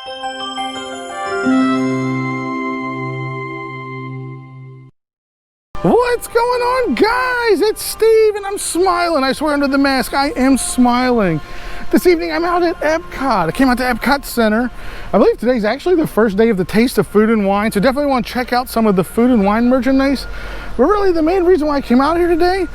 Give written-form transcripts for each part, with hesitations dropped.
What's going on, guys? It's Steve and I'm smiling. I swear under the mask, I am smiling. This evening, I'm out at Epcot. I came out to Epcot Center. I believe today's actually the first day of the Taste of Food and Wine, so definitely want to check out some of the food and wine merchandise. But really, the main reason why I came out here today,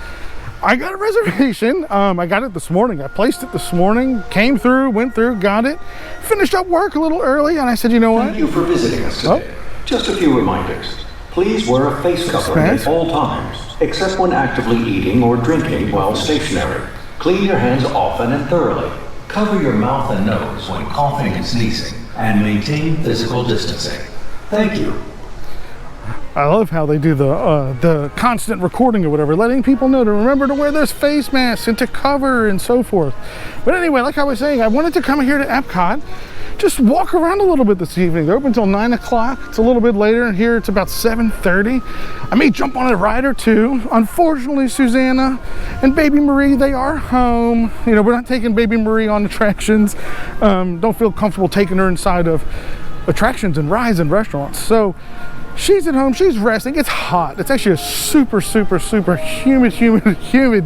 I got a reservation. I got it this morning. I placed it this morning, came through, went through, got it, finished up work a little early, and I said, you know what? Thank you for visiting us today. Just a few reminders. Please wear a face covering at all times, except when actively eating or drinking while stationary. Clean your hands often and thoroughly. Cover your mouth and nose when coughing and sneezing, and maintain physical distancing. Thank you. I love how they do the constant recording or whatever, letting people know to remember to wear those face masks and to cover and so forth. But anyway, like I was saying, I wanted to come here to Epcot, just walk around a little bit this evening. They're open until 9 o'clock. It's a little bit later, and here it's about 7:30. I may jump on a ride or two. Unfortunately, Susanna and baby Marie, they are home. You know, we're not taking baby Marie on attractions. Don't feel comfortable taking her inside of attractions and rides and restaurants. So she's at home, she's resting. It's hot. It's actually a super humid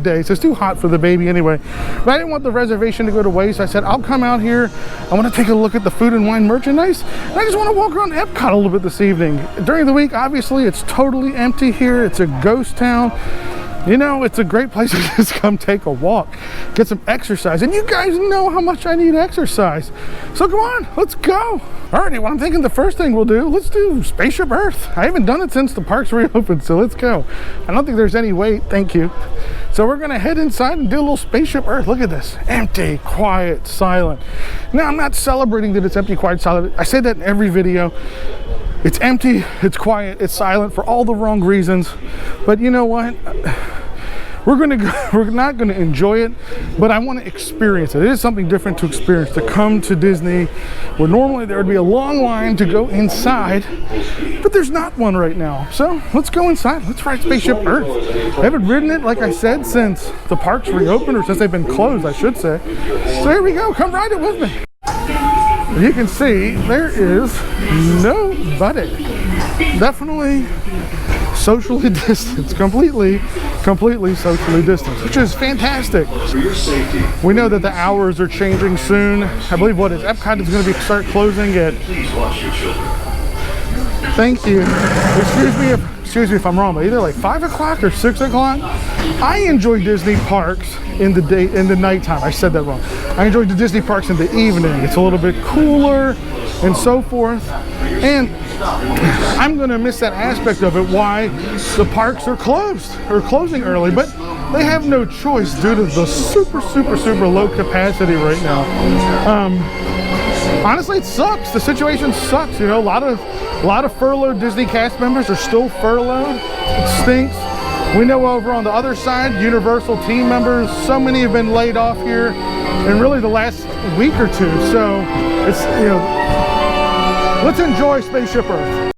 day, so it's too hot for the baby anyway. But I didn't want the reservation to go to waste. I said, I'll come out here. I want to take a look at the food and wine merchandise. And I just want to walk around Epcot a little bit this evening. During the week, obviously, it's totally empty here. It's a ghost town. You know, it's a great place to just come take a walk, get some exercise. And you guys know how much I need exercise. So come on, let's go. Alrighty, well, I'm thinking the first thing we'll do, let's do Spaceship Earth. I haven't done it since the parks reopened, so let's go. I don't think there's any wait, thank you. So we're gonna head inside and do a little Spaceship Earth. Look at this, empty, quiet, silent. Now, I'm not celebrating that it's empty, quiet, silent. I say that in every video. It's empty, it's quiet, it's silent for all the wrong reasons. But you know what? We're not gonna enjoy it, but I want to experience it. It is something different to experience, to come to Disney, where normally there would be a long line to go inside, but there's not one right now. So let's go inside, let's ride Spaceship Earth. I haven't ridden it, like I said, since the parks reopened, or since they've been closed, I should say. So here we go, come ride it with me. You can see there is nobody. Definitely socially distanced, completely socially distanced, which is fantastic. For your safety, we know that the hours are changing soon. I believe Epcot is going to start closing at. please watch your children. Thank you. Excuse me if I'm wrong, but either like 5 o'clock or 6 o'clock. I enjoy Disney parks in the nighttime. I said that wrong. I enjoy the Disney parks in the evening. It's a little bit cooler and so forth. And I'm gonna miss that aspect of it, why the parks are closed or closing early, but they have no choice due to the super low capacity right now. Honestly, it sucks. The situation sucks. You know, a lot of furloughed Disney cast members are still furloughed. It stinks. We know over on the other side, Universal team members, so many have been laid off here in really the last week or two. So it's, you know, let's enjoy Spaceship Earth.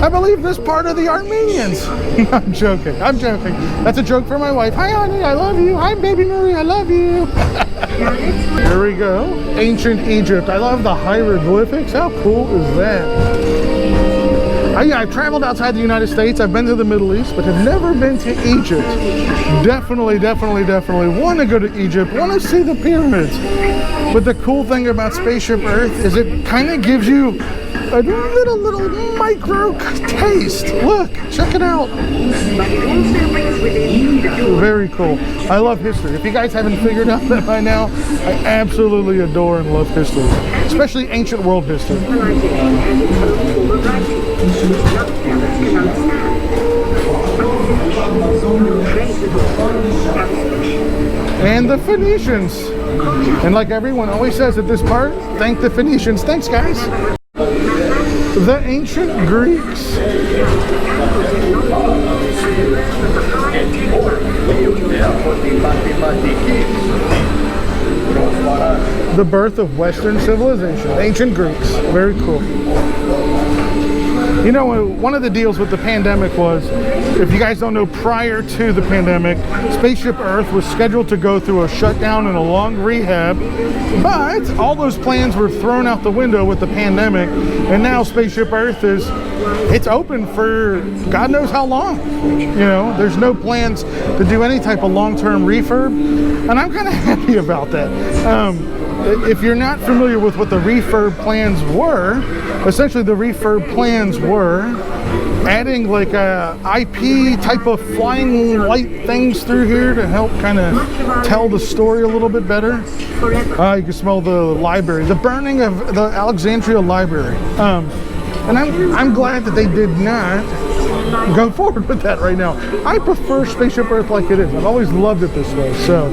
I believe this part of the Armenians. I'm joking. That's a joke for my wife. Hi, honey, I love you. Hi, baby Marie, I love you. Here we go. Ancient Egypt. I love the hieroglyphics. How cool is that? I've traveled outside the United States. I've been to the Middle East, but have never been to Egypt. Definitely want to go to Egypt. Want to see the pyramids. But the cool thing about Spaceship Earth is it kind of gives you a little micro taste. Look, check it out. Very cool. I love history. If you guys haven't figured out that by now, I absolutely adore and love history, especially ancient world history. And the Phoenicians. And like everyone always says at this part, thank the Phoenicians. Thanks, guys. The ancient Greeks. The birth of Western civilization. Ancient Greeks. Very cool. You know, one of the deals with the pandemic was, if you guys don't know, prior to the pandemic, Spaceship Earth was scheduled to go through a shutdown and a long rehab, but all those plans were thrown out the window with the pandemic, and now Spaceship Earth it's open for God knows how long. You know, there's no plans to do any type of long-term refurb, and I'm kind of happy about that. If you're not familiar with what the refurb plans were, essentially the refurb plans were adding like a IP type of flying light things through here to help kind of tell the story a little bit better. You can smell the library, the burning of the Alexandria Library. And I'm glad that they did not go forward with that right now. I prefer Spaceship Earth like it is. I've always loved it this way, so.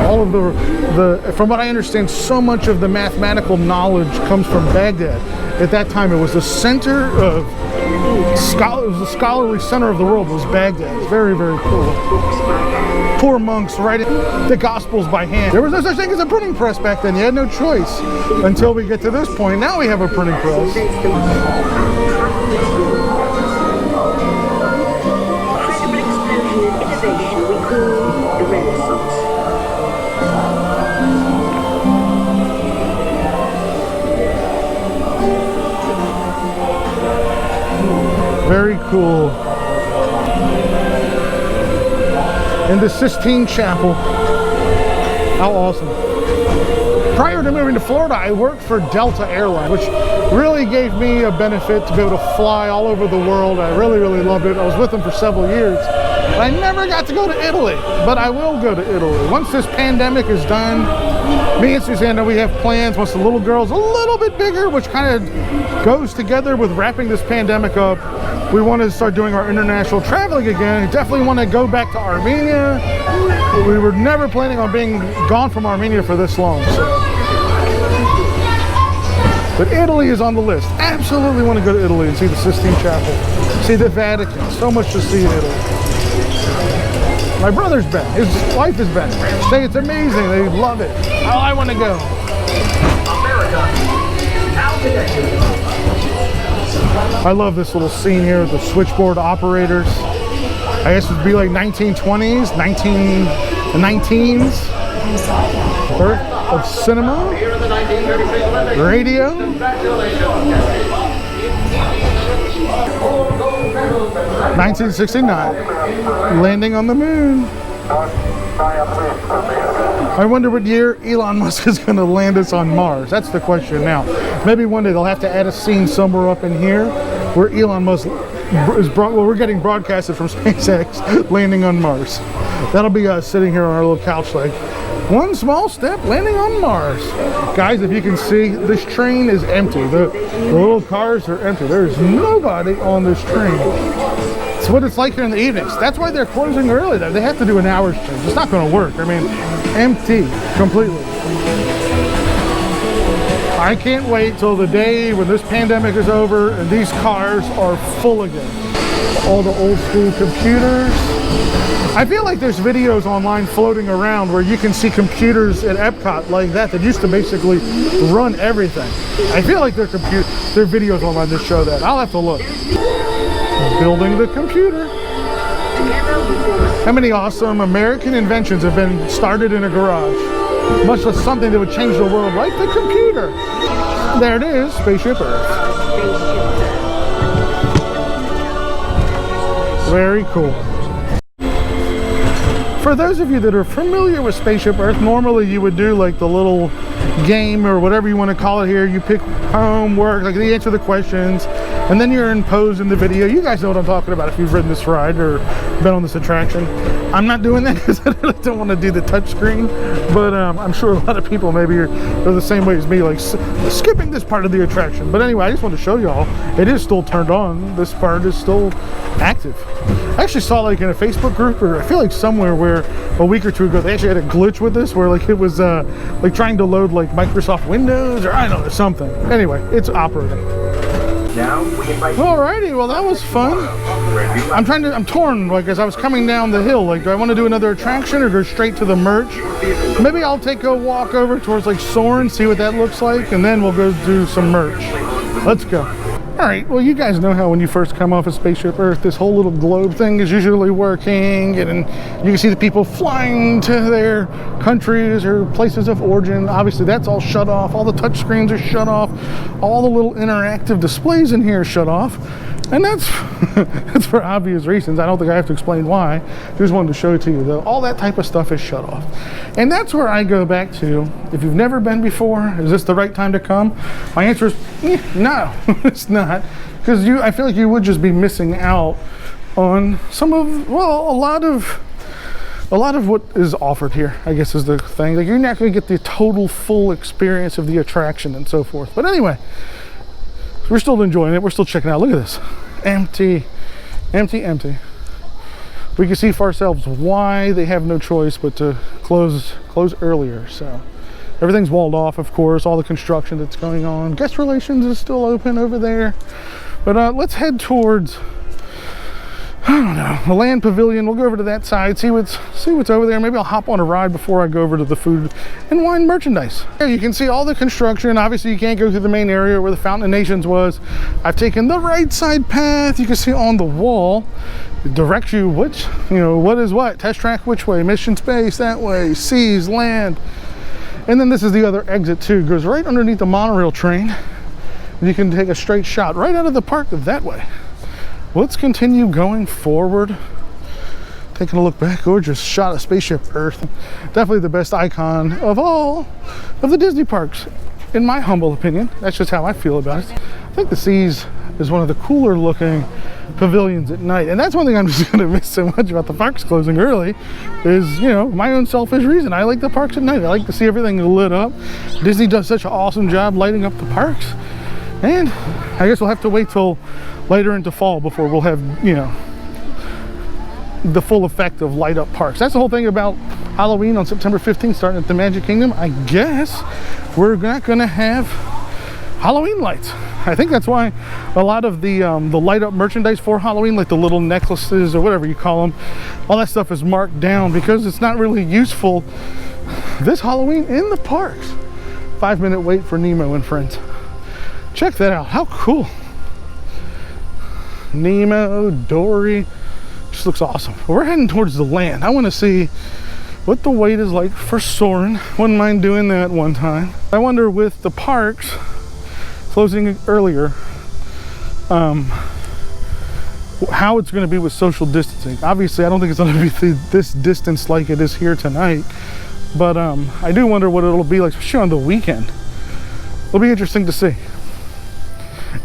All of the from what I understand, so much of the mathematical knowledge comes from Baghdad. At that time, it was the center of it was the scholarly center of the world was Baghdad. It's very, very cool. Poor monks writing the Gospels by hand. There was no such thing as a printing press back then. You had no choice until we get to this point. Now we have a printing press. Very cool. In the Sistine Chapel. How awesome. Prior to moving to Florida, I worked for Delta Airlines, which really gave me a benefit to be able to fly all over the world. I really, really loved it. I was with them for several years. But I never got to go to Italy, but I will go to Italy. Once this pandemic is done, me and Susanna, we have plans. Once the little girl's a little bit bigger, which kind of goes together with wrapping this pandemic up, we want to start doing our international traveling again. We definitely want to go back to Armenia. We were never planning on being gone from Armenia for this long. So. But Italy is on the list. Absolutely want to go to Italy and see the Sistine Chapel. See the Vatican. So much to see in Italy. My brother's been. His wife has been. Say it's amazing. They love it. Oh, I want to go. America. Now connected. I love this little scene here with the switchboard operators. I guess it would be like 1920s, 19s. Birth of cinema, radio. 1969, landing on the moon. I wonder what year Elon Musk is going to land us on Mars. That's the question now. Maybe one day they'll have to add a scene somewhere up in here where Elon Musk is we're getting broadcasted from SpaceX landing on Mars. That'll be us sitting here on our little couch like, one small step, landing on Mars. Guys, if you can see, this train is empty. The little cars are empty. There's nobody on this train. It's what it's like here in the evenings. That's why they're closing early. They have to do an hour's change. It's not going to work. I mean, empty completely. I can't wait till the day when this pandemic is over and these cars are full again. All the old school computers. I feel like there's videos online floating around where you can see computers at Epcot like that used to basically run everything. I feel like there are videos online that show that. I'll have to look. Building the computer. How many awesome American inventions have been started in a garage? Much less something that would change the world, like the computer. There it is, Spaceship Earth. Very cool. For those of you that are familiar with Spaceship Earth, normally you would do like the little game or whatever you want to call it here. You pick homework, like they answer the questions, and then you're imposed in the video. You guys know what I'm talking about if you've ridden this ride or been on this attraction. I'm not doing that because I really don't want to do the touch screen, but I'm sure a lot of people maybe are the same way as me, like skipping this part of the attraction. But anyway, I just want to show y'all it is still turned on. This part is still active. I actually saw like in a Facebook group, or I feel like somewhere, where a week or two ago they actually had a glitch with this where like it was like trying to load like Microsoft Windows, or I don't know, something. Anyway, it's operating. Alrighty, well that was fun. I'm torn, like as I was coming down the hill, like do I want to do another attraction or go straight to the merch? Maybe I'll take a walk over towards like Soarin', see what that looks like, and then we'll go do some merch. Let's go. Alright, well you guys know how when you first come off of Spaceship Earth, this whole little globe thing is usually working, and you can see the people flying to their countries or places of origin. Obviously that's all shut off, all the touch screens are shut off, all the little interactive displays in here are shut off, and that's that's for obvious reasons. I don't think I have to explain why. Just wanted to show it to you though. All that type of stuff is shut off. And that's where I go back to, if you've never been before, is this the right time to come? My answer is no, it's not. Because I feel like you would just be missing out on some of, well, a lot of what is offered here, I guess is the thing. Like you're not going to get the total full experience of the attraction and so forth. But anyway, we're still enjoying it. We're still checking out. Look at this. Empty, empty, empty. We can see for ourselves why they have no choice but to close earlier. So everything's walled off, of course, all the construction that's going on. Guest relations is still open over there. But let's head towards, I don't know, the land pavilion. We'll go over to that side, see what's over there. Maybe I'll hop on a ride before I go over to the food and wine merchandise. Here you can see all the construction. Obviously you can't go through the main area where the Fountain of Nations was. I've taken the right side path. You can see on the wall, it directs you which, what is what. Test track which way, mission space that way, seas, land. And then this is the other exit too. It goes right underneath the monorail train. And you can take a straight shot right out of the park that way. Let's continue going forward. Taking a look back, gorgeous shot of Spaceship Earth. Definitely the best icon of all of the Disney parks, in my humble opinion. That's just how I feel about it. I think the Seas is one of the cooler looking pavilions at night. And that's one thing I'm just gonna miss so much about the parks closing early is, my own selfish reason. I like the parks at night. I like to see everything lit up. Disney does such an awesome job lighting up the parks. And I guess we'll have to wait till later into fall before we'll have, the full effect of light up parks. That's the whole thing about Halloween on September 15th starting at the Magic Kingdom. I guess we're not gonna have Halloween lights. I think that's why a lot of the light up merchandise for Halloween, like the little necklaces or whatever you call them, all that stuff is marked down because it's not really useful this Halloween in the parks. 5-minute wait for Nemo and friends. Check that out, how cool. Nemo, Dory, just looks awesome. We're heading towards the land. I want to see what the wait is like for Soarin'. Wouldn't mind doing that one time. I wonder with the parks closing earlier, how it's going to be with social distancing. Obviously, I don't think it's going to be this distance like it is here tonight, but I do wonder what it'll be like, especially on the weekend. It'll be interesting to see.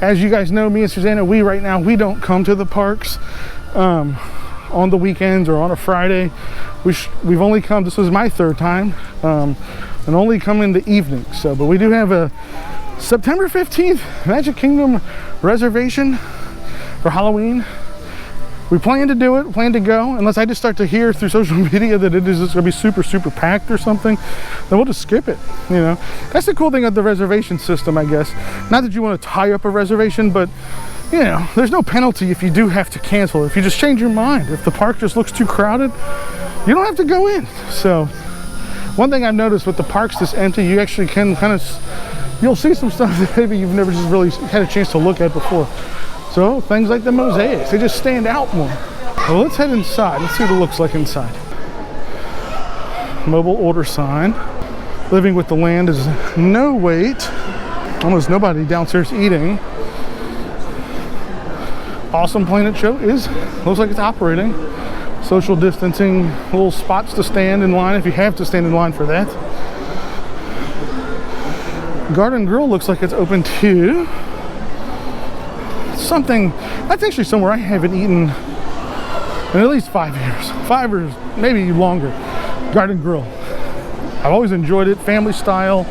As you guys know, me and Susanna, we don't come to the parks on the weekends or on a Friday. We've only come, this was my third time, and only come in the evening. So, but we do have a September 15th Magic Kingdom reservation for Halloween. We plan to do it, plan to go, unless I just start to hear through social media that it is just gonna be super, super packed or something, then we'll just skip it, That's the cool thing of the reservation system, I guess. Not that you wanna tie up a reservation, but there's no penalty if you do have to cancel. If you just change your mind, if the park just looks too crowded, you don't have to go in. So, one thing I've noticed with the parks this empty, you actually can you'll see some stuff that maybe you've never just really had a chance to look at before. So things like the mosaics, they just stand out more. Well, let's head inside. Let's see what it looks like inside. Mobile order sign. Living with the land is no wait. Almost nobody downstairs eating. Awesome Planet Show looks like it's operating. Social distancing, little spots to stand in line if you have to stand in line for that. Garden Grill looks like it's open too. Something that's actually somewhere I haven't eaten in at least 5 years, 5 or maybe longer. Garden Grill. I've always enjoyed it, family style.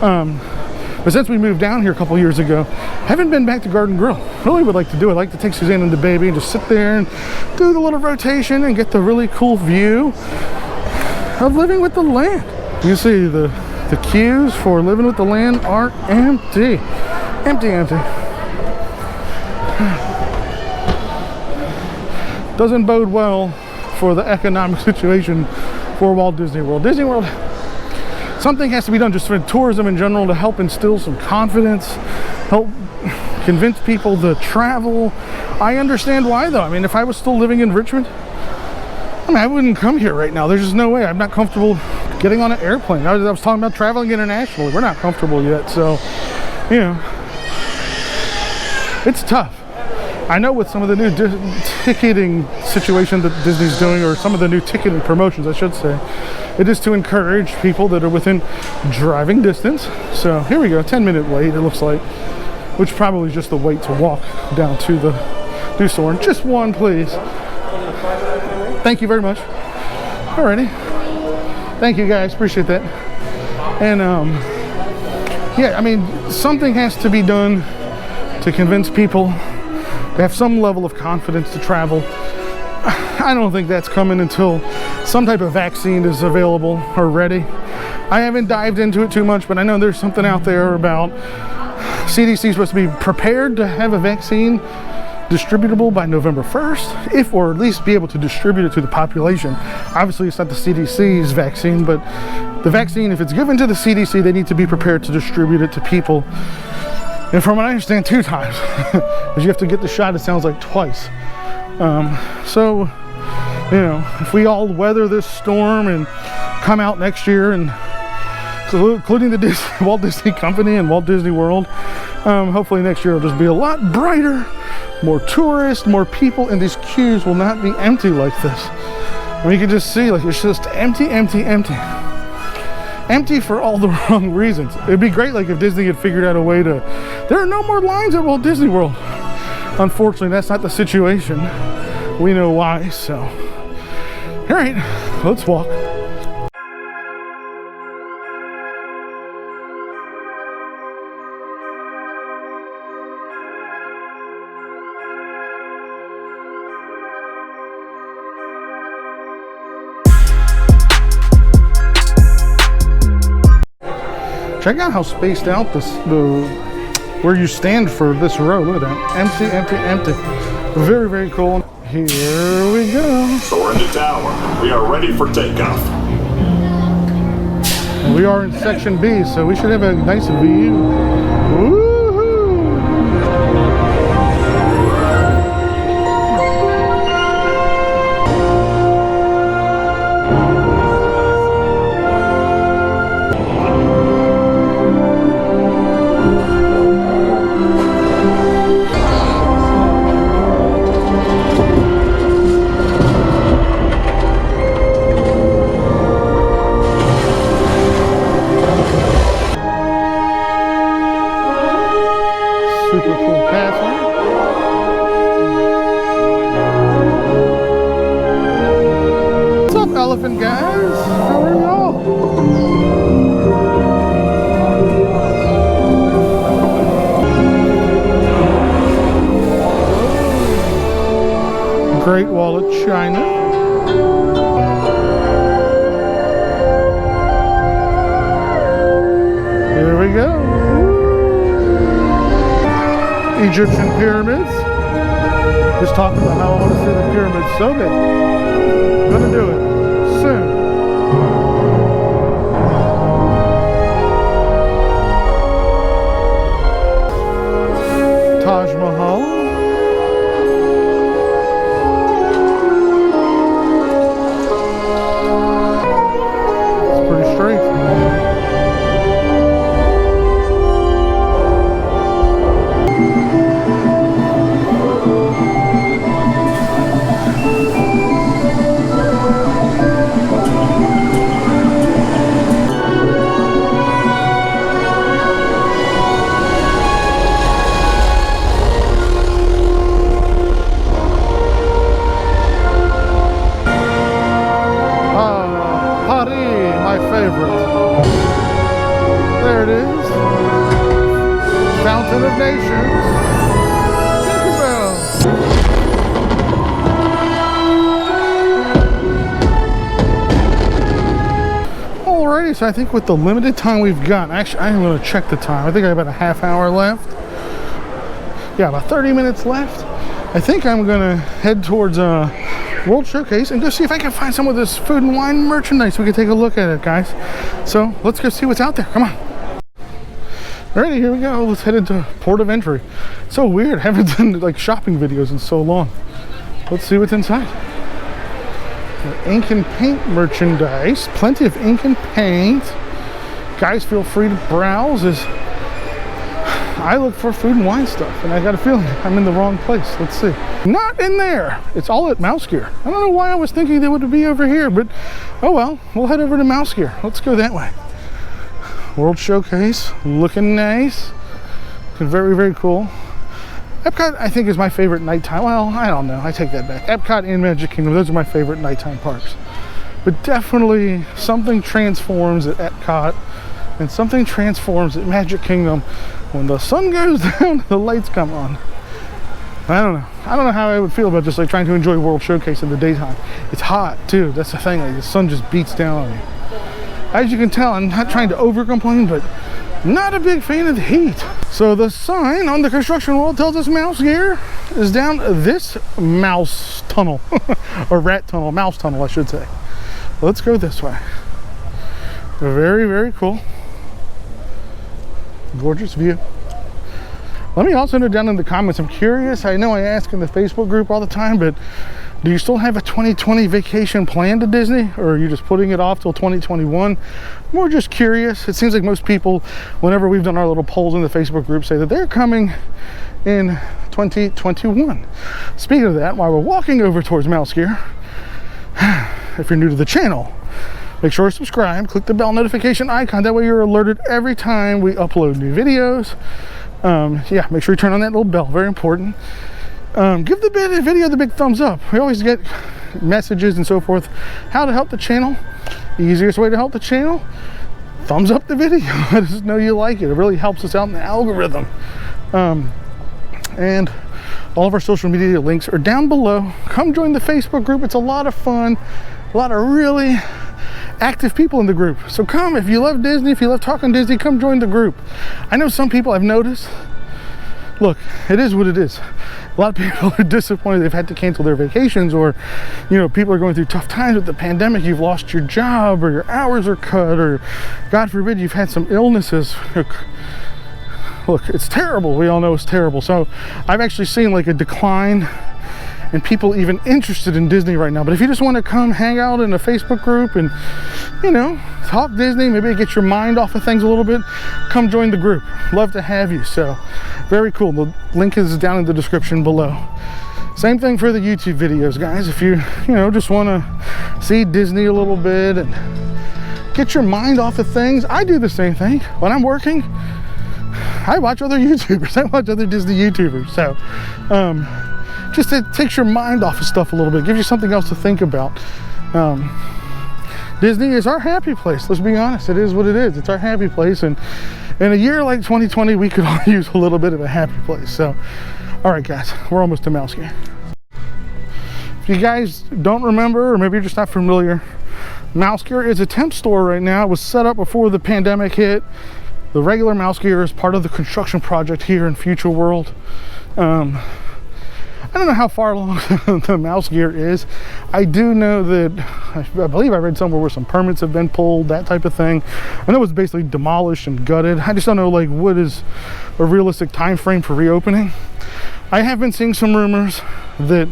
But since we moved down here a couple years ago, haven't been back to Garden Grill. Really would like to do it. I'd like to take Suzanne and the baby and just sit there and do the little rotation and get the really cool view of living with the land. You see the queues for living with the land are empty. Empty, empty. Doesn't bode well for the economic situation for Walt Disney World. Disney World, something has to be done just for tourism in general to help instill some confidence, help convince people to travel. I understand why though. I mean, if I was still living in Richmond, I mean, I wouldn't come here right now. There's just no way. I'm not comfortable getting on an airplane. I was talking about traveling internationally. We're not comfortable yet, so, you know, it's tough. I know with some of the new ticketing situation that Disney's doing, or some of the new ticketing promotions, I should say, it is to encourage people that are within driving distance. So here we go, 10-minute wait, it looks like, which probably is just the wait to walk down to the new store. And just one, please. Thank you very much. Alrighty. Thank you guys, appreciate that. And yeah, I mean, something has to be done to convince people to have some level of confidence to travel. I don't think that's coming until some type of vaccine is available or ready. I haven't dived into it too much, but I know there's something out there about CDC is supposed to be prepared to have a vaccine distributable by November 1st, if, or at least be able to distribute it to the population. Obviously, it's not the CDC's vaccine, but the vaccine, if it's given to the CDC, they need to be prepared to distribute it to people. And from what I understand, 2 times. Because you have to get the shot, it sounds like twice. So, you know, if we all weather this storm and come out next year, and including the Walt Disney Company and Walt Disney World, hopefully next year will just be a lot brighter, more tourists, more people, and these queues will not be empty like this. I mean, you can just see, like, it's just empty, empty, empty. Empty for all the wrong reasons. It'd be great, like, if Disney had figured out a way to, there are no more lines at Walt Disney World. Unfortunately, that's not the situation. We know why, so. All right, let's walk. Check out how spaced out where you stand for this row. Look at that. Empty, empty, empty. Very, very cool. Here we go. Soar into tower. We are ready for takeoff. And we are in section B, so we should have a nice view. Woohoo! Super cool castle. What's up, elephant guys? How are y'all? Great Wall of China. Here we go. Egyptian pyramids. Just talking about how I want to see the pyramids so big. I'm gonna do it soon. Taj Mahal. It's pretty straight. There it is. Fountain of Nations. Tinkerbell. Alrighty, so I think with the limited time we've got, actually I'm going to check the time. I think I have about a half hour left. yeah, about 30 minutes left. I think I'm gonna head towards World Showcase and go see if I can find some of this food and wine merchandise. We can take a look at it, guys. So let's go see what's out there. Come on. Alrighty, here we go. Let's head into port of entry. So weird, haven't done like shopping videos in so long. Let's see what's inside. Ink and paint merchandise. Plenty of ink and paint. Guys, feel free to browse as I look for food and wine stuff, and I got a feeling I'm in the wrong place. Let's see. Not in there. It's all at Mouse Gear. I don't know why I was thinking they would be over here, but oh well. We'll head over to Mouse Gear. Let's go that way. World Showcase, looking nice. Very, very cool. Epcot, I think, is my favorite nighttime. Well, I don't know. I take that back. Epcot and Magic Kingdom, those are my favorite nighttime parks. But definitely something transforms at Epcot and something transforms at Magic Kingdom when the sun goes down, the lights come on. I don't know. I don't know how I would feel about just like trying to enjoy World Showcase in the daytime. It's hot too. That's the thing. Like the sun just beats down on you. As you can tell, I'm not trying to over complain, but not a big fan of the heat. So the sign on the construction wall tells us Mouse Gear is down this mouse tunnel, or rat tunnel, mouse tunnel, I should say. Let's go this way. Very, very cool. Gorgeous view. Let me also know down in the comments, I'm curious, I know I ask in the Facebook group all the time, but do you still have a 2020 vacation planned to Disney, or are you just putting it off till 2021? More just curious. It seems like most people, whenever we've done our little polls in the Facebook group, say that they're coming in 2021. Speaking of that, while we're walking over towards Mouse Gear, if you're new to the channel, make sure to subscribe, click the bell notification icon. That way you're alerted every time we upload new videos. Yeah, make sure you turn on that little bell, very important. Give the video the big thumbs up. We always get messages and so forth. How to help the channel. The easiest way to help the channel, thumbs up the video. Let us know you like it. It really helps us out in the algorithm. And all of our social media links are down below. Come join the Facebook group. It's a lot of fun. A lot of really active people in the group. So come, if you love Disney, if you love talking Disney, come join the group. I know some people I've noticed, look, it is what it is. A lot of people are disappointed they've had to cancel their vacations, or, you know, people are going through tough times with the pandemic. You've lost your job, or your hours are cut, or God forbid you've had some illnesses. Look, it's terrible. We all know it's terrible. So I've actually seen like a decline and people even interested in Disney right now. But if you just want to come hang out in a Facebook group and, you know, talk Disney, maybe get your mind off of things a little bit, come join the group. Love to have you. So very cool. The link is down in the description below. Same thing for the YouTube videos, guys. If you know, just want to see Disney a little bit and get your mind off of things. I do the same thing. When I'm working, I watch other YouTubers. I watch other Disney YouTubers. So, just it takes your mind off of stuff a little bit, gives you something else to think about. Disney is our happy place. Let's be honest, it is what it is. It's our happy place, and in a year like 2020, we could all use a little bit of a happy place. So, all right, guys, we're almost to Mouse Gear. If you guys don't remember, or maybe you're just not familiar, Mouse Gear is a temp store right now. It was set up before the pandemic hit. The regular Mouse Gear is part of the construction project here in Future World. I don't know how far along the Mouse Gear is. I do know that, I believe I read somewhere where some permits have been pulled, that type of thing. I know it's basically demolished and gutted. I just don't know like what is a realistic time frame for reopening. I have been seeing some rumors that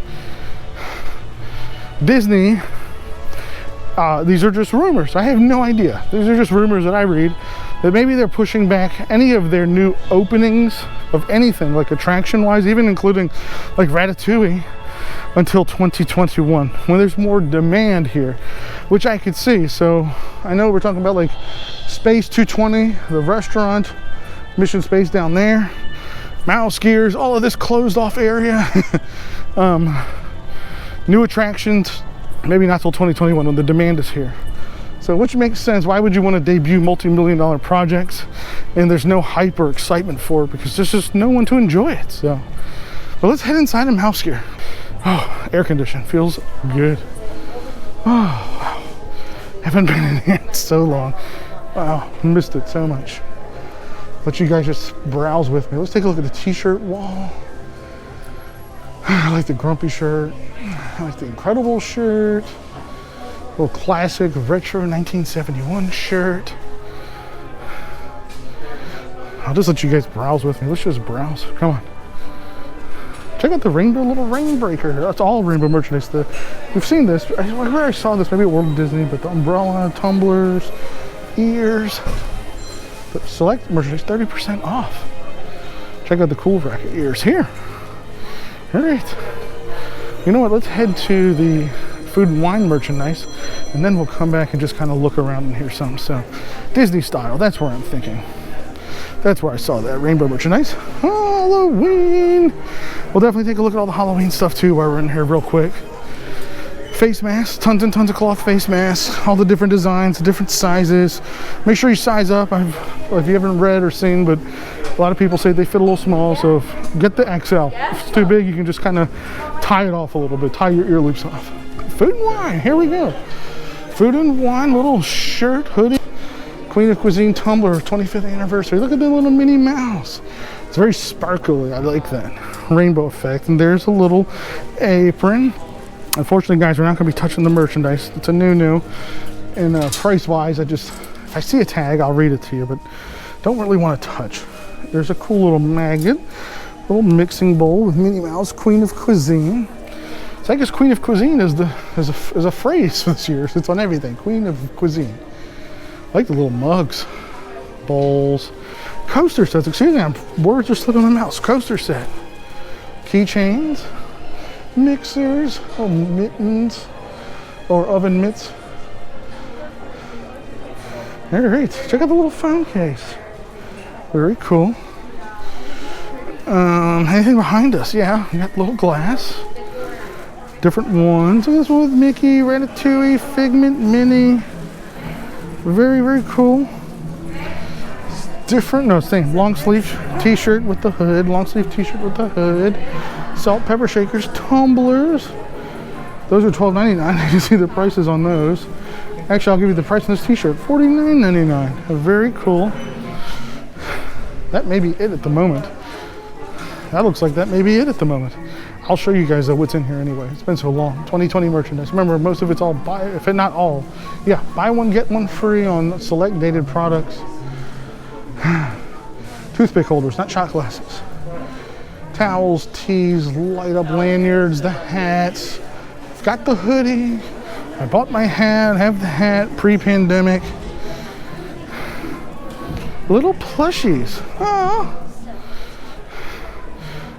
Disney, these are just rumors. I have no idea. These are just rumors that I read, that maybe they're pushing back any of their new openings of anything, like attraction wise, even including like Ratatouille, until 2021, when there's more demand here, which I could see. So I know we're talking about like Space 220, the restaurant, Mission Space down there, Mouse Gears, all of this closed off area. New attractions, maybe not till 2021 when the demand is here. So which makes sense. Why would you want to debut multi-million-dollar projects and there's no hype or excitement for it, because there's just no one to enjoy it. So, but let's head inside of Mouse Gear. Oh, air conditioning feels good. Oh, wow. Haven't been in here in so long. Wow, missed it so much. Let you guys just browse with me. Let's take a look at the t-shirt wall. I like the Grumpy shirt. I like the Incredible shirt. Little classic retro 1971 shirt. I'll just let you guys browse with me. Let's just browse. Come on. Check out the rainbow little rain breaker. That's all rainbow merchandise. We've seen this. I saw this maybe at World of Disney, but the umbrella, tumblers, ears. The select merchandise, 30% off. Check out the cool bracket ears here. All right. You know what? Let's head to the food and wine merchandise, and then we'll come back and just kind of look around and hear some. So, Disney style. That's where I'm thinking. That's where I saw that rainbow merchandise. Halloween. We'll definitely take a look at all the Halloween stuff too while we're in here real quick. Face masks, tons and tons of cloth face masks, all the different designs, different sizes. Make sure you size up. If you haven't read or seen, but a lot of people say they fit a little small, so get the XL. If it's too big, you can just kind of tie it off a little bit, tie your ear loops off. Food and wine, here we go. Food and wine, little shirt, hoodie. Queen of Cuisine tumbler, 25th anniversary. Look at the little Minnie Mouse. It's very sparkly. I like that rainbow effect. And there's a little apron. Unfortunately, guys, we're not going to be touching the merchandise. It's a new. And price-wise, if I see a tag, I'll read it to you, but don't really want to touch. There's a cool little magnet, little mixing bowl with Minnie Mouse, Queen of Cuisine. So I guess Queen of Cuisine is a phrase for this year. So it's on everything. Queen of Cuisine. I like the little mugs, bowls, coaster sets. Excuse me, words are slipping my mouth. Coaster set, keychains, mixers, or mittens, or oven mitts. All right, check out the little phone case. Very cool. Anything behind us? Yeah, we got little glass. Different ones. Look at this one with Mickey, Ratatouille, Figment, Minnie. Very, very cool. Different, no, same. Long sleeve t-shirt with the hood. Long sleeve t-shirt with the hood. Salt, pepper shakers, tumblers. Those are $12.99. You can see the prices on those. Actually, I'll give you the price on this t-shirt. $49.99. Very cool. That may be it at the moment. That looks like that may be it at the moment. I'll show you guys what's in here anyway. It's been so long. 2020 merchandise. Remember, most of it's all buy, if not all. Yeah, buy one, get one free on select dated products. Toothpick holders, not shot glasses. Towels, tees, light up lanyards, the hats. I've got the hoodie. I bought my hat, have the hat, pre-pandemic. Little plushies. Oh.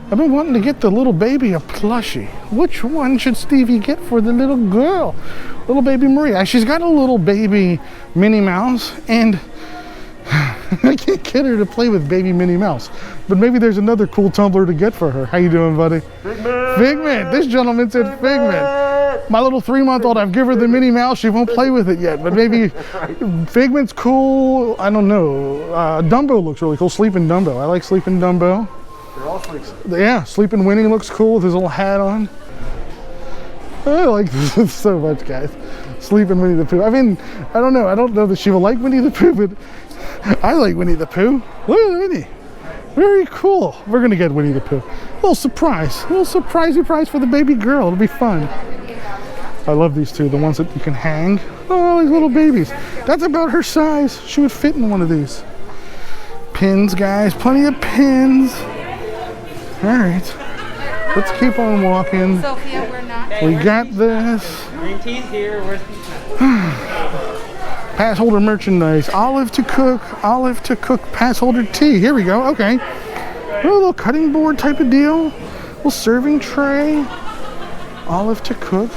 I've been wanting to get the little baby a plushie. Which one should Stevie get for the little girl? Little baby Maria. She's got a little baby Minnie Mouse, and I can't get her to play with baby Minnie Mouse. But maybe there's another cool tumbler to get for her. How you doing, buddy? Figment! Figment! This gentleman said Figment. My little 3-month-old, I've given her the Minnie Mouse. She won't play with it yet, but maybe Figment's cool. I don't know. Dumbo looks really cool. Sleeping Dumbo. I like Sleeping Dumbo. They're all sleeping. Yeah, Sleeping Winnie looks cool with his little hat on. I like this so much, guys. Sleeping Winnie the Pooh. I mean, I don't know. I don't know that she will like Winnie the Pooh, but I like Winnie the Pooh. Look at Winnie. Very cool. We're going to get Winnie the Pooh. A little surprise. A little surprisey prize for the baby girl. It'll be fun. I love these two. The ones that you can hang. Oh, these little babies. That's about her size. She would fit in one of these. Pins, guys. Plenty of pins. All right, let's keep on walking. Sophia, we're not. We got this. Green tea's here. Where's Pass holder merchandise. Olive to cook pass holder tea. Here we go. Okay. A little cutting board type of deal. A little serving tray. Olive to cook.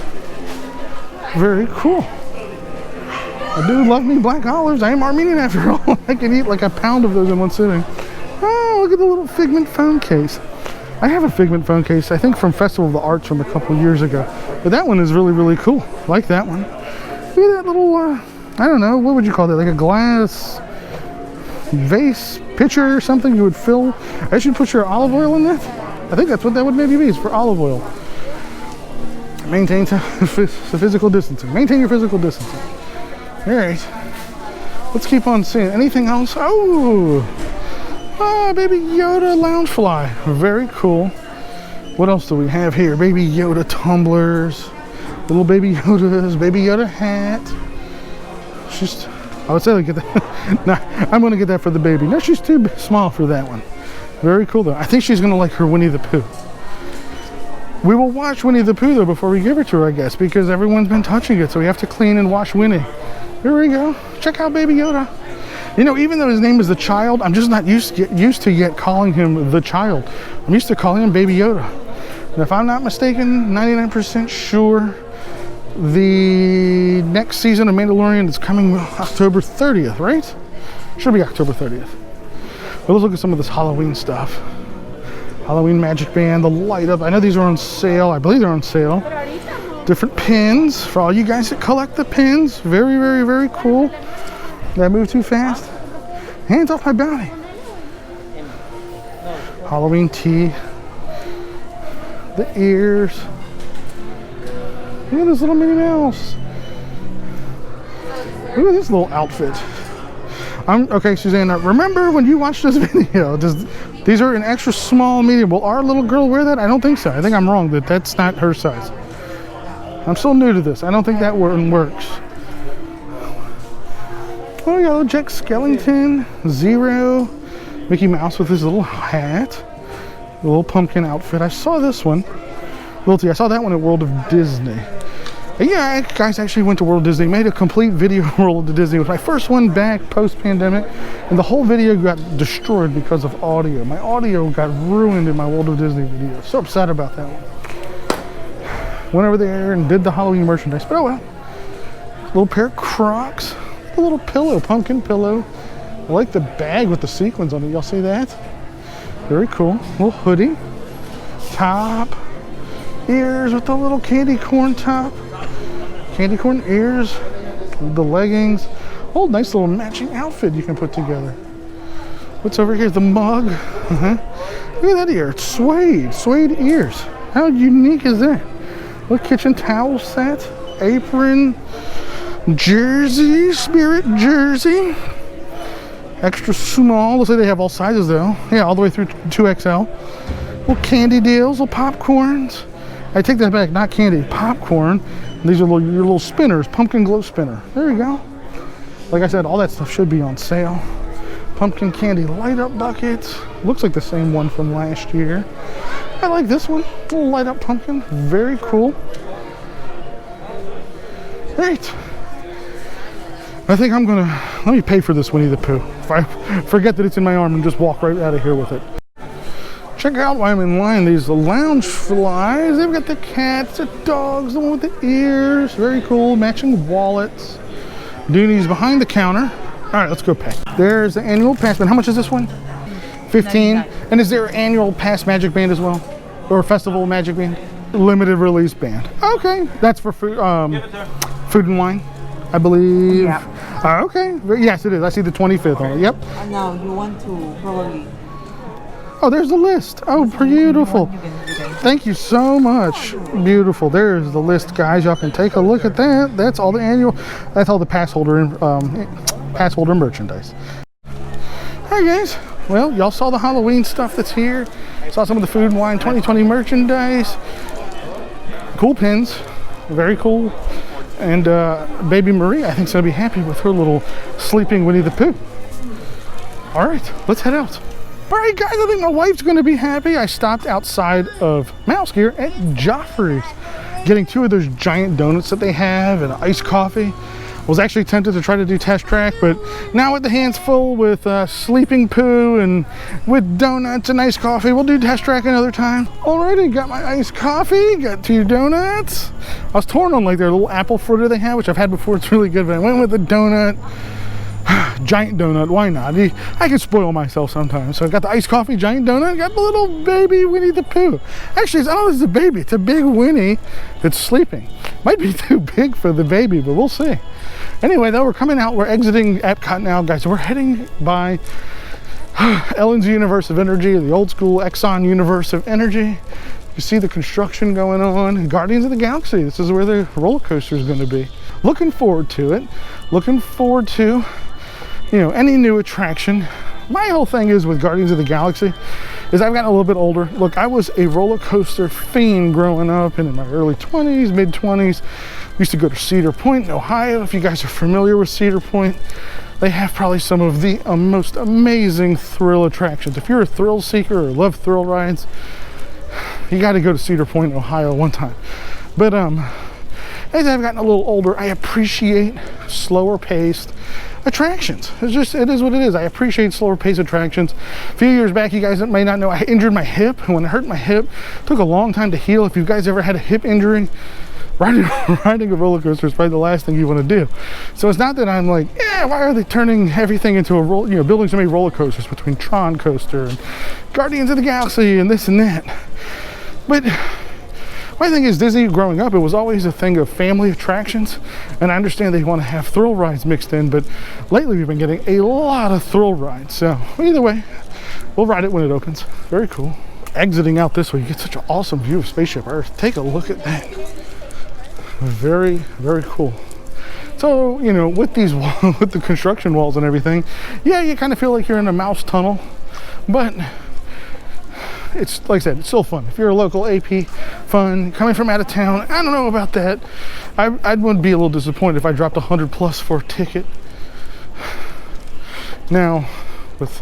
Very cool. I do love me black olives. I am Armenian after all. I can eat like a pound of those in one sitting. Oh, look at the little Figment phone case. I have a Figment phone case, I think from Festival of the Arts from a couple years ago. But that one is really, really cool. I like that one. Look at that little, I don't know, what would you call that? Like a glass vase, pitcher or something you would fill. I should put your olive oil in that. I think that's what that would maybe be, is for olive oil. Maintain physical distancing. Maintain your physical distancing. All right. Let's keep on seeing. Anything else? Oh, baby Yoda Loungefly. Very cool. What else do we have here? Baby Yoda tumblers, little baby Yodas, baby Yoda hat. She's, I would say like get that. No, I'm gonna get that for the baby. No, she's too small for that one. Very cool though. I think she's gonna like her Winnie the Pooh. We will wash Winnie the Pooh though before we give her to her, I guess, because everyone's been touching it, so we have to clean and wash Winnie. Here we go. Check out baby Yoda. You know, even though his name is the Child, I'm just not used to yet calling him the Child. I'm used to calling him Baby Yoda. And if I'm not mistaken, 99% sure, the next season of Mandalorian is coming October 30th, right? Should be October 30th. But let's look at some of this Halloween stuff. Halloween magic band, the light up. I know these are on sale. I believe they're on sale. Different pins for all you guys that collect the pins. Very, very, very cool. Did I move too fast? Hands off my bounty. Halloween tee. The ears. Look at this little Minnie Mouse. Look at this little outfit. Okay, Suzanne, remember when you watched this video, these are an extra small, medium. Will our little girl wear that? I don't think so. I think I'm wrong, that's not her size. I'm still new to this. I don't think that one works. Oh, yeah, little Jack Skellington, Zero, Mickey Mouse with his little hat, the little pumpkin outfit. I saw this one. I saw that one at World of Disney. Yeah, guys, actually went to World Disney, made a complete video World of Disney. It was my first one back post-pandemic, and the whole video got destroyed because of audio. My audio got ruined in my World of Disney video. So upset about that one. Went over there and did the Halloween merchandise, but oh well. Little pair of Crocs, a little pillow, pumpkin pillow. I like the bag with the sequins on it. Y'all see that? Very cool. Little hoodie, top, ears with the little candy corn top. Candy corn ears, the leggings. Oh, nice little matching outfit you can put together. What's over here? The mug. Look at that ear. It's suede ears. How unique is that? Little kitchen towel set, apron, jersey, spirit jersey. Extra small. Looks like they have all sizes though. Yeah, all the way through 2XL. Little candy deals, little popcorns. I take that back, not candy, popcorn. These are your little spinners, pumpkin glow spinner. There you go. Like I said, all that stuff should be on sale. Pumpkin candy light up buckets. Looks like the same one from last year. I like this one, little light up pumpkin, very cool. Great. I think I'm gonna, let me pay for this Winnie the Pooh. If I forget that it's in my arm and just walk right out of here with it. Check out while I'm in line, these lounge flies. They've got the cats, the dogs, the one with the ears. Very cool, matching wallets. Doonies behind the counter. All right, let's go pay. There's the annual pass band. How much is this one? 15. And is there an annual pass magic band as well? Or festival magic band? Limited release band. Okay, that's for food, food and wine, I believe. Yeah. Okay, yes it is. I see the 25th on it, yep. Now you want to probably... Oh, there's the list. Oh, beautiful. Thank you so much. Beautiful. There's the list, guys. Y'all can take a look at that. That's all the annual, that's all the pass holder merchandise. All right, guys. Well, y'all saw the Halloween stuff that's here. Saw some of the Food and Wine 2020 merchandise. Cool pins. Very cool. And baby Marie, I think, is going to be happy with her little sleeping Winnie the Pooh. All right, let's head out. All right, guys, I think my wife's going to be happy. I stopped outside of Mouse Gear at Joffrey's, getting 2 of those giant donuts that they have and iced coffee. I was actually tempted to try to do test track, but now with the hands full with sleeping Pooh and with donuts and iced coffee, we'll do test track another time. Alrighty, got my iced coffee, got 2 donuts. I was torn on like their little apple fritter they have, which I've had before. It's really good, but I went with the donut. Giant donut, why not? I can spoil myself sometimes. So I got the iced coffee, giant donut, got the little baby Winnie the Pooh. Actually, I don't know if it's a baby. It's a big Winnie that's sleeping. Might be too big for the baby, but we'll see. Anyway, though, we're coming out. We're exiting Epcot now, guys. So we're heading by Ellen's Universe of Energy, the old school Exxon Universe of Energy. You see the construction going on. Guardians of the Galaxy. This is where the roller coaster is going to be. Looking forward to it. Looking forward to, you know, any new attraction. My whole thing is with Guardians of the Galaxy is I've gotten a little bit older. Look, I was a roller coaster fiend growing up and in my early 20s, mid 20s. Used to go to Cedar Point in Ohio. If you guys are familiar with Cedar Point, they have probably some of the most amazing thrill attractions. If you're a thrill seeker or love thrill rides, you got to go to Cedar Point, Ohio one time. But as I've gotten a little older, I appreciate slower paced attractions. It is what it is. I appreciate slower paced attractions. A few years back, you guys may not know, I injured my hip. And when I hurt my hip, it took a long time to heal. If you guys ever had a hip injury, riding a roller coaster is probably the last thing you want to do. So it's not that I'm like, yeah, why are they turning everything into a building so many roller coasters between Tron Coaster and Guardians of the Galaxy and this and that. But my thing is, Disney growing up, it was always a thing of family attractions, and I understand they want to have thrill rides mixed in, but lately we've been getting a lot of thrill rides. So either way, we'll ride it when it opens. Very cool. Exiting out this way, you get such an awesome view of Spaceship Earth. Take a look at that. Very, very cool. So, you know, with these with the construction walls and everything, yeah, you kind of feel like you're in a mouse tunnel, but it's, like I said, it's still fun. If you're a local AP, fun. Coming from out of town, I don't know about that. I would be a little disappointed if I dropped $100+ for a ticket. Now, with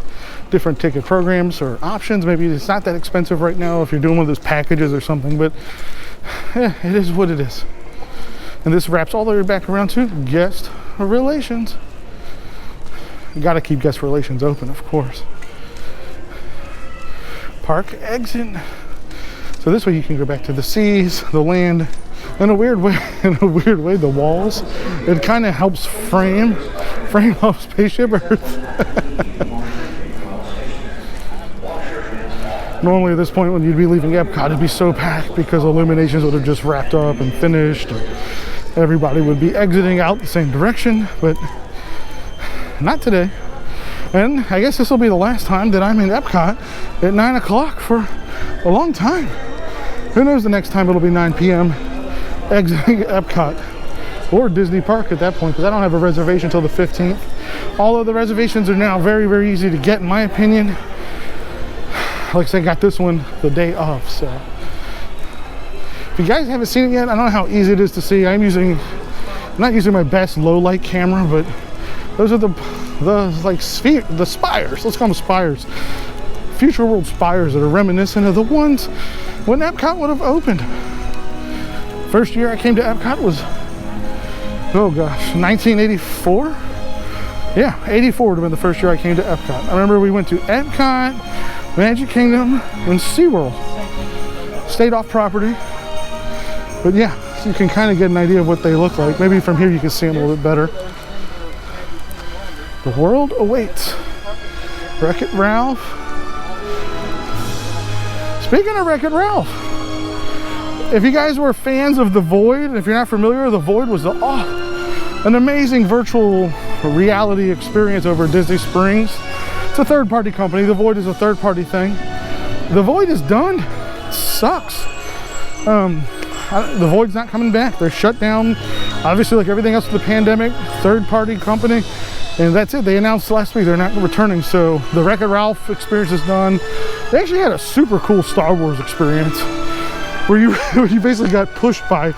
different ticket programs or options, maybe it's not that expensive right now if you're doing one of those packages or something, but yeah, it is what it is. And this wraps all the way back around to guest relations. You gotta keep guest relations open, of course. Park exit. So this way you can go back to the seas, the land. In a weird way, the walls, it kind of helps frame off Spaceship Earth. Normally at this point when you'd be leaving Epcot, it'd be so packed because Illuminations would have just wrapped up and finished. And everybody would be exiting out the same direction, but not today. And I guess this will be the last time that I'm in Epcot at 9 o'clock for a long time. Who knows, the next time it'll be 9 p.m. exiting Epcot or Disney Park at that point, because I don't have a reservation until the 15th. Although the reservations are now very, very easy to get in my opinion. Like I said, I got this one the day of, so. If you guys haven't seen it yet, I don't know how easy it is to see. I'm not using my best low light camera, but those are the spires. Let's call them spires. Future World spires that are reminiscent of the ones when Epcot would have opened. First year I came to Epcot was, oh gosh, 1984? Yeah, 84 would have been the first year I came to Epcot. I remember we went to Epcot, Magic Kingdom, and SeaWorld. Stayed off property. But yeah, so you can kind of get an idea of what they look like. Maybe from here you can see them a little bit better. The world awaits. Wreck-It Ralph. Speaking of Wreck-It Ralph, if you guys were fans of The Void, and if you're not familiar, The Void was an amazing virtual reality experience over at Disney Springs. It's a third-party company. The Void is a third-party thing. The Void is done. It sucks. The Void's not coming back. They're shut down. Obviously, like everything else with the pandemic, third-party company. And that's it. They announced last week they're not returning. So the Wreck-It Ralph experience is done. They actually had a super cool Star Wars experience where you basically got pushed by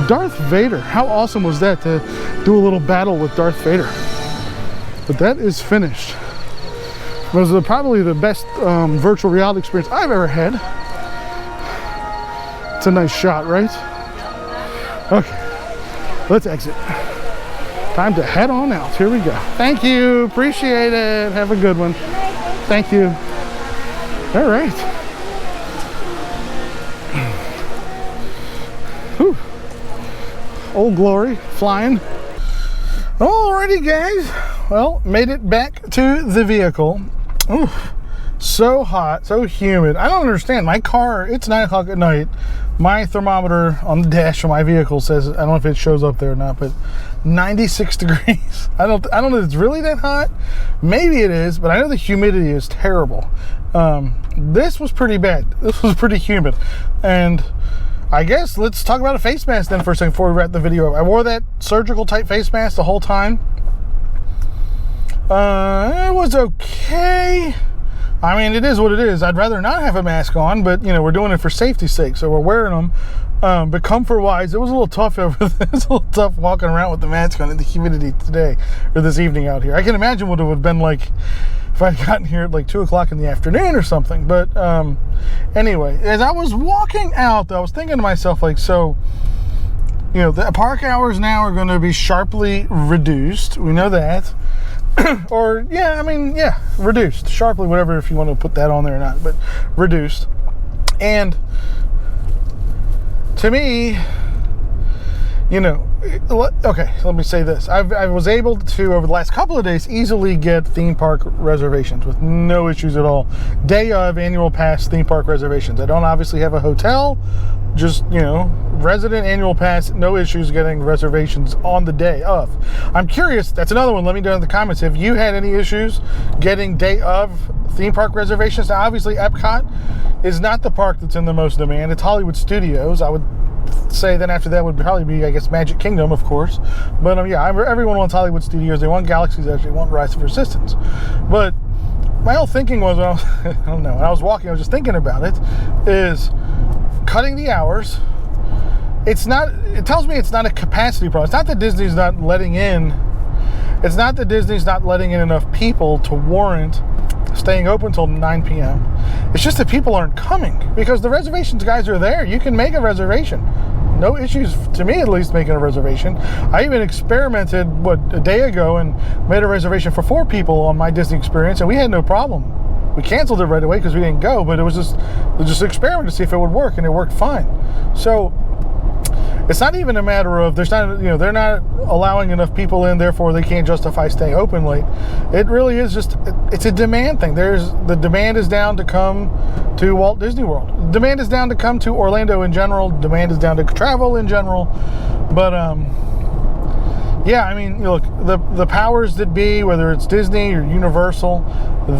Darth Vader. How awesome was that to do a little battle with Darth Vader? But that is finished. It was probably the best virtual reality experience I've ever had. It's a nice shot, right? Okay, let's exit. Time to head on out. Here we go. Thank you. Appreciate it. Have a good one. Thank you. All right. Whew. Old Glory flying. Alrighty, guys. Well, made it back to the vehicle. Ooh, so hot, so humid. I don't understand. My car, it's 9 o'clock at night. My thermometer on the dash of my vehicle says, I don't know if it shows up there or not, but 96 degrees. I don't know if it's really that hot. Maybe it is, but I know the humidity is terrible. This was pretty bad. This was pretty humid. And I guess let's talk about a face mask then for a second before we wrap the video up. I wore that surgical type face mask the whole time. It was okay. I mean, it is what it is. I'd rather not have a mask on, but we're doing it for safety's sake, so we're wearing them. But comfort-wise, it was a little tough it was a little tough walking around with the mask on in the humidity today or this evening out here. I can imagine what it would have been like if I'd gotten here at like 2 o'clock in the afternoon or something. But anyway, as I was walking out, I was thinking to myself, like, so, the park hours now are going to be sharply reduced. We know that. Or, reduced. Sharply, whatever, if you want to put that on there or not. But reduced. And to me, okay, let me say this. I was able to, over the last couple of days, easily get theme park reservations with no issues at all. Day of annual pass theme park reservations. I don't obviously have a hotel, just, resident annual pass, no issues getting reservations on the day of. I'm curious, that's another one, let me know in the comments, have you had any issues getting day of theme park reservations? Now, obviously, Epcot is not the park that's in the most demand. It's Hollywood Studios. I would say then after that would probably be, I guess, Magic Kingdom, of course. But everyone wants Hollywood Studios. They want Galaxy's Edge. They want Rise of Resistance. But my whole thinking was, I don't know, when I was walking, I was just thinking about it, is cutting the hours. It tells me it's not a capacity problem. It's not that Disney's not letting in enough people to warrant staying open until 9 p.m. It's just that people aren't coming because the reservations guys are there. You can make a reservation. No issues, to me at least, making a reservation. I even experimented, a day ago and made a reservation for 4 people on my Disney experience, and we had no problem. We canceled it right away because we didn't go, but it was just an experiment to see if it would work, and it worked fine. So it's not even a matter of they're not allowing enough people in, therefore they can't justify staying open late. It really is just, it's a demand thing. The demand is down to come to Walt Disney World. Demand is down to come to Orlando in general. Demand is down to travel in general. But look, the powers that be, whether it's Disney or Universal,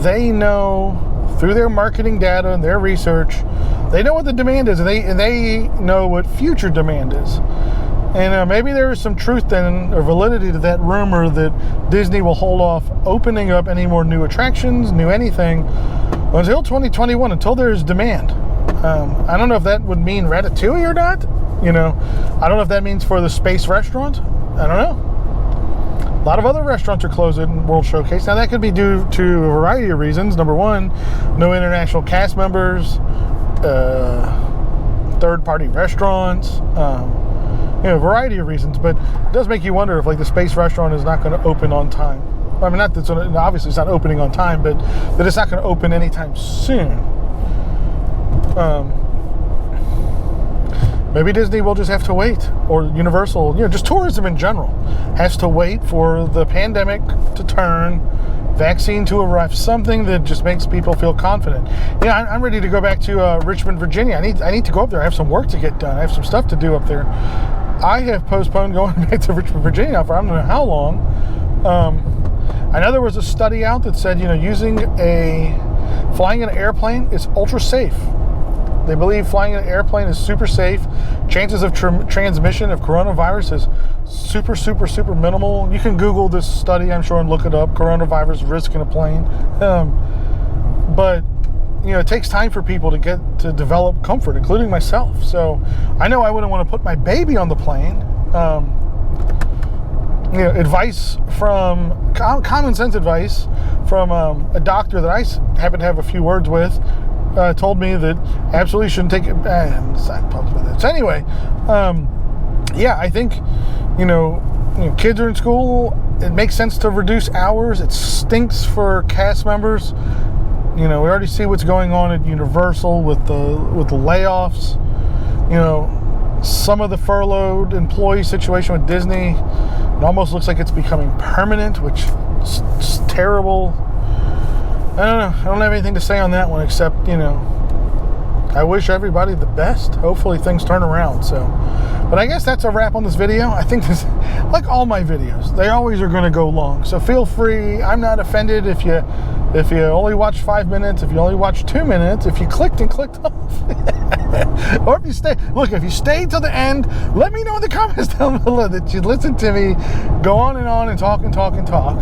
they know through their marketing data and their research, they know what the demand is, and they know what future demand is. And maybe there is some truth then, or validity to that rumor that Disney will hold off opening up any more new attractions, new anything, until 2021, until there's demand. I don't know if that would mean Ratatouille or not. I don't know if that means for the Space Restaurant. I don't know. A lot of other restaurants are closed in World Showcase. Now, that could be due to a variety of reasons. Number one, no international cast members, third-party restaurants, a variety of reasons. But it does make you wonder if, like, the Space Restaurant is not going to open on time. I mean, not that obviously it's not opening on time, but that it's not going to open anytime soon. Maybe Disney will just have to wait, or Universal, just tourism in general, has to wait for the pandemic to turn, vaccine to arrive, something that just makes people feel confident. I'm ready to go back to Richmond, Virginia. I need to go up there. I have some work to get done. I have some stuff to do up there. I have postponed going back to Richmond, Virginia for I don't know how long. I know there was a study out that said, flying an airplane is ultra safe. They believe flying an airplane is super safe. Chances of transmission of coronavirus is super, super, super minimal. You can Google this study, I'm sure, and look it up. Coronavirus risk in a plane. But it takes time for people to get to develop comfort, including myself. So I know I wouldn't want to put my baby on the plane. Advice from common sense advice from a doctor that I happen to have a few words with. Told me that absolutely shouldn't take it. So anyway, I think kids are in school. It makes sense to reduce hours. It stinks for cast members. We already see what's going on at Universal with the layoffs. Some of the furloughed employee situation with Disney. It almost looks like it's becoming permanent, which is terrible. I don't know. I don't have anything to say on that one except, I wish everybody the best. Hopefully things turn around. But I guess that's a wrap on this video. I think this, like all my videos, they always are going to go long. So feel free. I'm not offended if you only watch 5 minutes, if you only watch 2 minutes, if you clicked off. Or if you stayed till the end, let me know in the comments down below that you listened to me go on and talk and talk.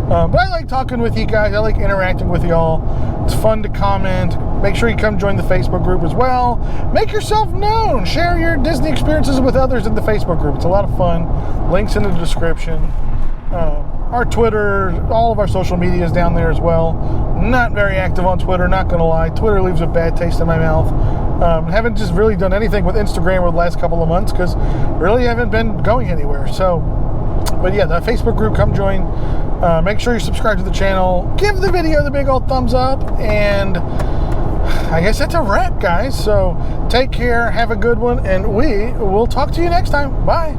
But I like talking with you guys. I like interacting with y'all. It's fun to comment. Make sure you come join the Facebook group as well. Make yourself known. Share your Disney experiences with others in the Facebook group. It's a lot of fun. Links in the description. Our Twitter, all of our social media is down there as well. Not very active on Twitter, not going to lie. Twitter leaves a bad taste in my mouth. Haven't just really done anything with Instagram over the last couple of months because really haven't been going anywhere. So, but yeah, the Facebook group, come join. Make sure you subscribe to the channel. Give the video the big old thumbs up. And I guess that's a wrap, guys. So take care, have a good one, and we will talk to you next time. Bye.